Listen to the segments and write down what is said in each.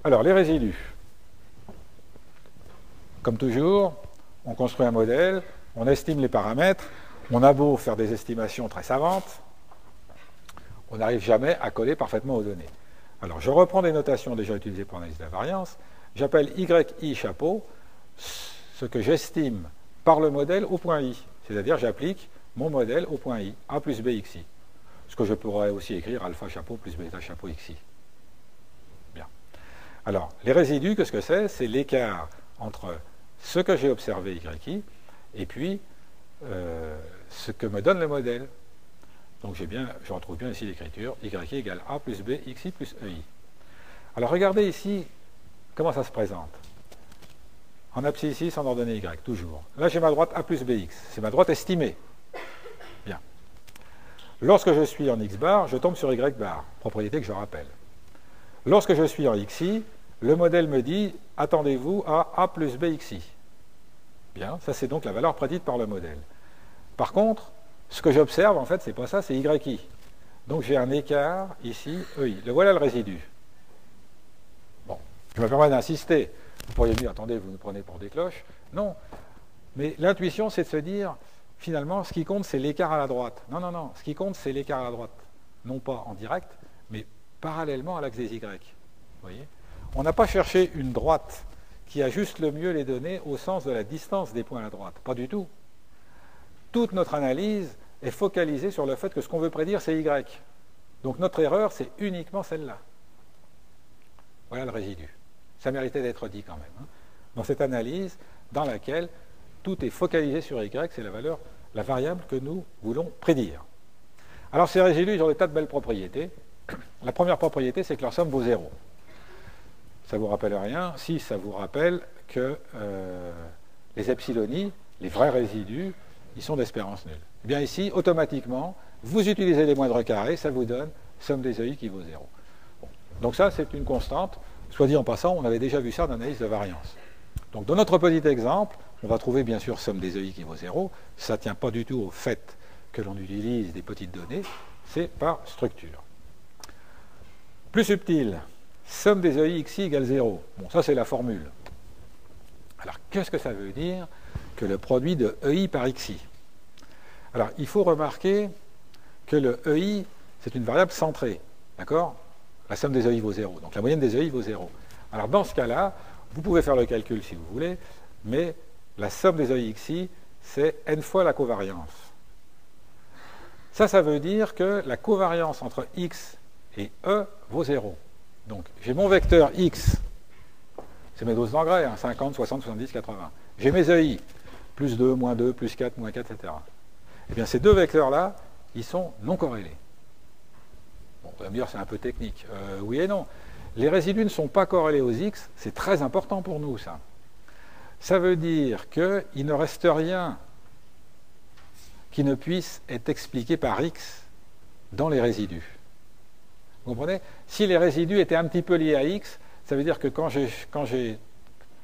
Alors, les résidus. Comme toujours, on construit un modèle, on estime les paramètres, on a beau faire des estimations très savantes, on n'arrive jamais à coller parfaitement aux données. Alors, je reprends des notations déjà utilisées pour l'analyse de la variance. J'appelle YI chapeau ce que j'estime par le modèle au point I. C'est-à-dire, j'applique mon modèle au point I, A plus BXI. Ce que je pourrais aussi écrire alpha chapeau plus bêta chapeau XI. Bien. Alors, les résidus, qu'est-ce que c'est? C'est l'écart entre ce que j'ai observé YI et puis ce que me donne le modèle. Donc je retrouve bien ici l'écriture YI égale A plus B XI plus EI. Alors regardez ici comment ça se présente. En abscisse en ordonnée Y, toujours. Là j'ai ma droite A plus BX, c'est ma droite estimée. Bien. Lorsque je suis en X bar, je tombe sur Y bar, propriété que je rappelle. Lorsque je suis en XI, le modèle me dit, attendez-vous à A plus BXI. Bien, ça c'est donc la valeur prédite par le modèle. Par contre, ce que j'observe, en fait, c'est pas ça, c'est YI. Donc j'ai un écart ici, EI. Le voilà le résidu. Bon, je me permets d'insister. Vous pourriez me dire, attendez, vous nous prenez pour des cloches. Non. Mais l'intuition, c'est de se dire, finalement, ce qui compte, c'est l'écart à la droite. Non, non, non. Ce qui compte, c'est l'écart à la droite. Non pas en direct, mais parallèlement à l'axe des Y. Vous voyez ? On n'a pas cherché une droite qui ajuste le mieux les données au sens de la distance des points à la droite. Pas du tout. Toute notre analyse est focalisée sur le fait que ce qu'on veut prédire, c'est Y. Donc notre erreur, c'est uniquement celle-là. Voilà le résidu. Ça méritait d'être dit quand même. Dans cette analyse, dans laquelle tout est focalisé sur Y, c'est la variable que nous voulons prédire. Alors ces résidus, ils ont des tas de belles propriétés. La première propriété, c'est que leur somme vaut 0. Ça ne vous rappelle rien? Si, ça vous rappelle que les epsiloni, les vrais résidus, ils sont d'espérance nulle. Eh bien ici, automatiquement, vous utilisez les moindres carrés, ça vous donne somme des EI qui vaut 0. Bon. Donc ça, c'est une constante. Soit dit en passant, on avait déjà vu ça dans l'analyse de variance. Donc dans notre petit exemple, on va trouver bien sûr somme des EI qui vaut 0. Ça ne tient pas du tout au fait que l'on utilise des petites données, c'est par structure. Plus subtil, somme des EI xi égale 0. Bon, ça c'est la formule. Alors qu'est-ce que ça veut dire que le produit de EI par xi? Alors il faut remarquer que le EI, c'est une variable centrée. D'accord? La somme des EI vaut 0. Donc la moyenne des EI vaut 0. Alors dans ce cas-là, vous pouvez faire le calcul si vous voulez, mais la somme des EI xi, c'est n fois la covariance. Ça veut dire que la covariance entre x et E vaut 0. Donc j'ai mon vecteur x, c'est mes doses d'engrais, 50, 60, 70, 80. J'ai mes EI, plus 2, moins 2, plus 4, moins 4, etc. Eh bien ces deux vecteurs-là, ils sont non corrélés. Bon, vous allez me dire, c'est un peu technique. Oui et non. Les résidus ne sont pas corrélés aux x, c'est très important pour nous, ça. Ça veut dire qu'il ne reste rien qui ne puisse être expliqué par x dans les résidus. Vous comprenez? Si les résidus étaient un petit peu liés à x, ça veut dire que quand j'ai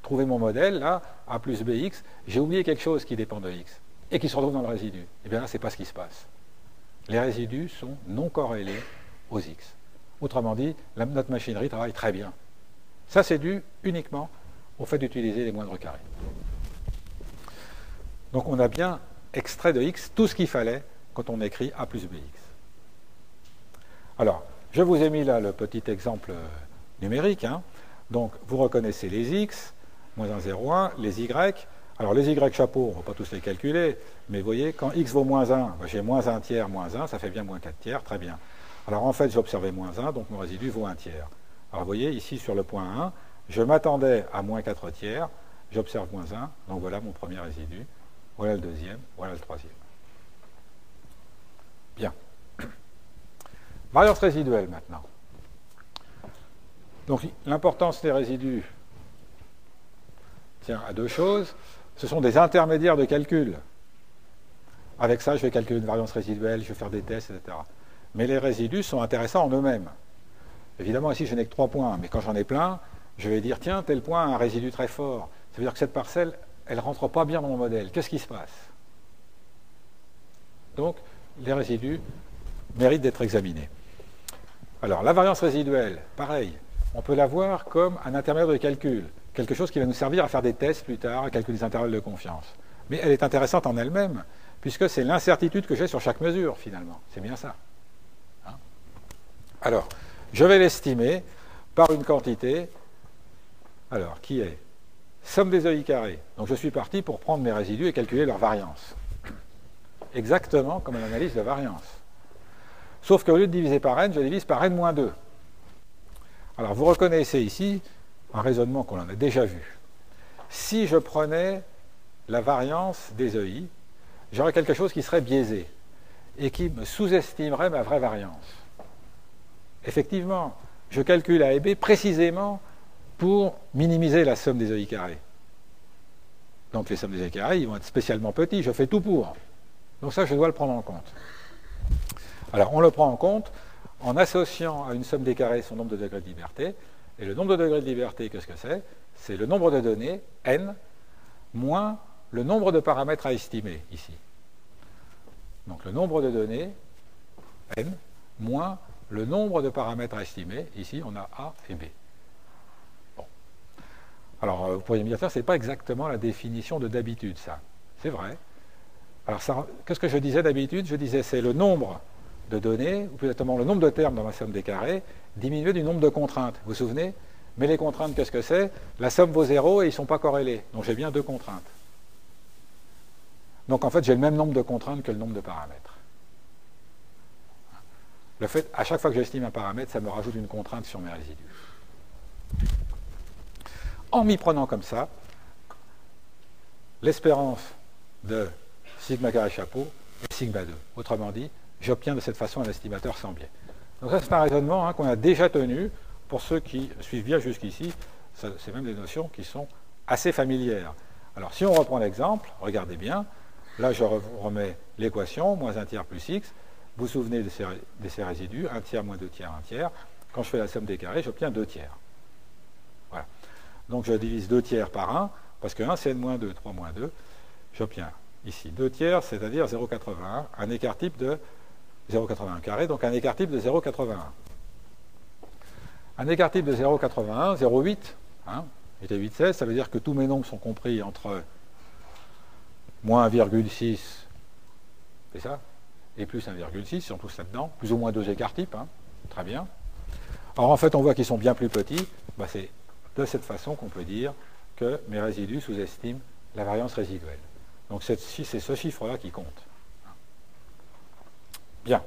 trouvé mon modèle, là, a plus bx, j'ai oublié quelque chose qui dépend de x et qui se retrouve dans le résidu. Eh bien là, ce n'est pas ce qui se passe. Les résidus sont non corrélés aux x. Autrement dit, notre machinerie travaille très bien. Ça, c'est dû uniquement au fait d'utiliser les moindres carrés. Donc on a bien extrait de x tout ce qu'il fallait quand on écrit a plus bx. Alors, je vous ai mis là le petit exemple numérique. Donc, vous reconnaissez les x, moins 1, 0, 1, les y. Alors, les y chapeau, on ne va pas tous les calculer, mais vous voyez, quand x vaut moins 1, j'ai moins 1 tiers, moins 1, ça fait bien moins 4 tiers, très bien. Alors, en fait, j'ai observé moins 1, donc mon résidu vaut 1 tiers. Alors, vous voyez, ici, sur le point 1, je m'attendais à moins 4 tiers, j'observe moins 1, donc voilà mon premier résidu, voilà le deuxième, voilà le troisième. Bien. Variance résiduelle, maintenant. Donc, l'importance des résidus tient à deux choses. Ce sont des intermédiaires de calcul. Avec ça, je vais calculer une variance résiduelle, je vais faire des tests, etc. Mais les résidus sont intéressants en eux-mêmes. Évidemment, ici, je n'ai que 3 points, mais quand j'en ai plein, je vais dire, tiens, tel point a un résidu très fort. Ça veut dire que cette parcelle, elle ne rentre pas bien dans mon modèle. Qu'est-ce qui se passe? Donc, les résidus méritent d'être examinés. Alors, la variance résiduelle, pareil. on peut la voir comme un intermédiaire de calcul, quelque chose qui va nous servir à faire des tests plus tard, à calculer des intervalles de confiance. Mais elle est intéressante en elle-même, puisque c'est l'incertitude que j'ai sur chaque mesure, finalement. C'est bien ça. Hein? Alors, je vais l'estimer par une quantité, alors, qui est somme des EI carrés. Donc je suis parti pour prendre mes résidus et calculer leur variance. Exactement comme une analyse de variance. Sauf qu'au lieu de diviser par n, je divise par n-2. Alors vous reconnaissez ici un raisonnement qu'on en a déjà vu. Si je prenais la variance des EI, j'aurais quelque chose qui serait biaisé et qui me sous-estimerait ma vraie variance. Effectivement, je calcule A et B précisément pour minimiser la somme des EI carrés. Donc les sommes des EI carrés, ils vont être spécialement petits, je fais tout pour. Donc ça, je dois le prendre en compte. Alors, on le prend en compte en associant à une somme des carrés son nombre de degrés de liberté. Et le nombre de degrés de liberté, qu'est-ce que c'est? C'est le nombre de données, n, moins le nombre de paramètres à estimer, ici. Donc le nombre de données, n, moins le nombre de paramètres à estimer. Ici, on a A et B. Bon. Alors, vous pourriez me dire, ce n'est pas exactement la définition de d'habitude, ça. C'est vrai. Alors, qu'est-ce que je disais d'habitude? Je disais, c'est le nombre de données, ou plus exactement le nombre de termes dans ma somme des carrés, diminué du nombre de contraintes. Vous vous souvenez? Mais les contraintes, qu'est-ce que c'est? La somme vaut 0 et ils ne sont pas corrélés. Donc j'ai bien 2 contraintes. Donc en fait, j'ai le même nombre de contraintes que le nombre de paramètres. Le fait, à chaque fois que j'estime un paramètre, ça me rajoute une contrainte sur mes résidus. En m'y prenant comme ça, l'espérance de sigma carré chapeau est sigma 2. Autrement dit, j'obtiens de cette façon un estimateur sans biais. Donc ça, c'est un raisonnement qu'on a déjà tenu. Pour ceux qui suivent bien jusqu'ici, c'est même des notions qui sont assez familières. Alors, si on reprend l'exemple, regardez bien. Là, je remets l'équation, moins 1 tiers plus x. Vous vous souvenez de ces résidus, 1 tiers moins 2 tiers, 1 tiers. Quand je fais la somme des carrés, j'obtiens 2 tiers. Voilà. Donc, je divise 2 tiers par 1, parce que 1, c'est n-2, 3 moins 2. J'obtiens ici 2 tiers, c'est-à-dire 0,81, un écart type de 0,81 carré, donc un écart type de 0,81. Un écart type de 0,81, 0,8, était 8,16, ça veut dire que tous mes nombres sont compris entre moins 1,6, c'est ça, et plus 1,6, ils sont tous là-dedans, plus ou moins 2 écarts types, très bien. Alors en fait, on voit qu'ils sont bien plus petits, c'est de cette façon qu'on peut dire que mes résidus sous-estiment la variance résiduelle. Donc c'est ce chiffre-là qui compte. Bien.